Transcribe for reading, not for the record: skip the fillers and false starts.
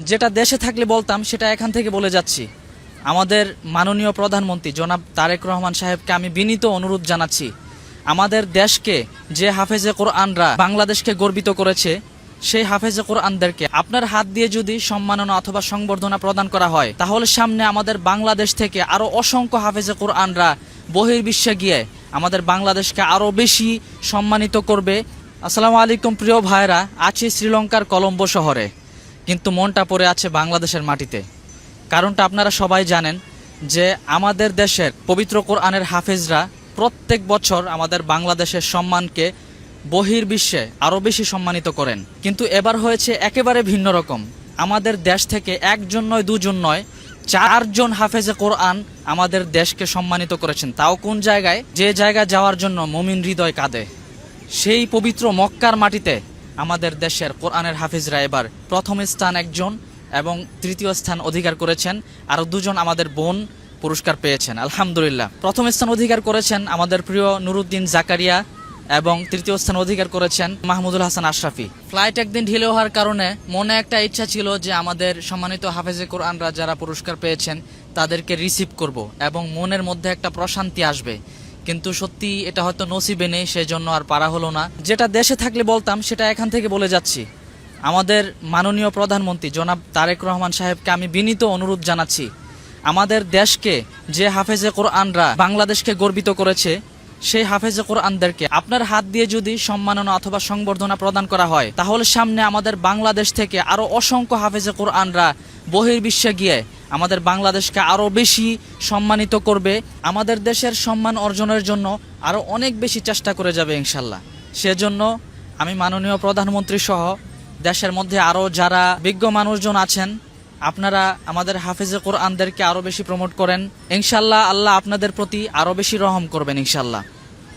যেটা দেশে থাকলে বলতাম সেটা এখান থেকে বলে যাচ্ছি। আমাদের মাননীয় প্রধানমন্ত্রী জনাব তারেক রহমান সাহেবকে আমি বিনীত অনুরোধ জানাচ্ছি, আমাদের দেশকে যে হাফেজে কোরআনরা বাংলাদেশকে গর্বিত করেছে, সেই হাফেজে কোরআনদেরকে আপনার হাত দিয়ে যদি সম্মাননা অথবা সংবর্ধনা প্রদান করা হয়, তাহলে সামনে আমাদের বাংলাদেশ থেকে আরো অসংখ্য হাফেজে কোরআনরা বহির্বিশ্বে গিয়ে আমাদের বাংলাদেশকে আরো বেশি সম্মানিত করবে। আসসালামু আলাইকুম প্রিয় ভাইরা, আছি শ্রীলঙ্কার কলম্বো শহরে, কিন্তু মনটা পড়ে আছে বাংলাদেশের মাটিতে। কারণটা আপনারা সবাই জানেন যে আমাদের দেশের পবিত্র কোরআনের হাফেজরা প্রত্যেক বছর আমাদের বাংলাদেশের সম্মানকে বহির্বিশ্বে আরও বেশি সম্মানিত করেন। কিন্তু এবার হয়েছে একেবারে ভিন্ন রকম। আমাদের দেশ থেকে একজন নয়, দুজন নয়, 4 জন হাফেজে কোরআন আমাদের দেশকে সম্মানিত করেছেন। তাও কোন জায়গায়? যে জায়গায় যাওয়ার জন্য মুমিন হৃদয় কাঁদে, সেই পবিত্র মক্কার মাটিতে আমাদের দেশের কোরআনের হাফিজরা এবার প্রথম স্থান একজন এবং তৃতীয় স্থান অধিকার করেছেন। আরও 2 জন আমাদের বোন পুরস্কার পেয়েছেন। আলহামদুলিল্লাহ। প্রথম স্থান অধিকার করেছেন আমাদের প্রিয় নুরুদ্দিন জাকারিয়া এবং তৃতীয় স্থান অধিকার করেছেন মাহমুদুল হাসান আশরাফি। ফ্লাইট একদিন ঢিলে হওয়ার কারণে মনে একটা ইচ্ছা ছিল যে আমাদের সম্মানিত হাফেজে কোরআনরা যারা পুরস্কার পেয়েছেন তাদেরকে রিসিভ করব এবং মনের মধ্যে একটা প্রশান্তি আসবে। কিন্তু সত্যি এটা হয়তো নসিবে নেই, সেজন্য আর পারা হলো না। যেটা দেশে থাকলে বলতাম সেটা এখান থেকে বলে যাচ্ছি। আমাদের মাননীয় প্রধানমন্ত্রী জনাব তারেক রহমান সাহেবকে আমি বিনীত অনুরোধ জানাচ্ছি, আমাদের দেশকে যে হাফেজে কোরআনরা বাংলাদেশকে গর্বিত করেছে, সেই হাফেজে কোরআনদেরকে আপনার হাত দিয়ে যদি সম্মাননা অথবা সংবর্ধনা প্রদান করা হয়, তাহলে সামনে আমাদের বাংলাদেশ থেকে আরো অসংখ্য হাফেজে কোরআনরা বহির্বিশ্বে গিয়ে আমাদের বাংলাদেশকে আরো বেশি সম্মানিত করবে। আমাদের দেশের সম্মান অর্জনের জন্য আরো অনেক বেশি চেষ্টা করে যাবে ইনশাল্লাহ। সেজন্য আমি মাননীয় প্রধানমন্ত্রী সহ দেশের মধ্যে আরো যারা বিজ্ঞ মানুষজন আছেন, আপনারা আমাদের হাফেজে কোরআনদেরকে আরো বেশি প্রমোট করেন ইনশাল্লাহ। আল্লাহ আপনাদের প্রতি আরো বেশি রহম করবেন ইনশাল্লাহ।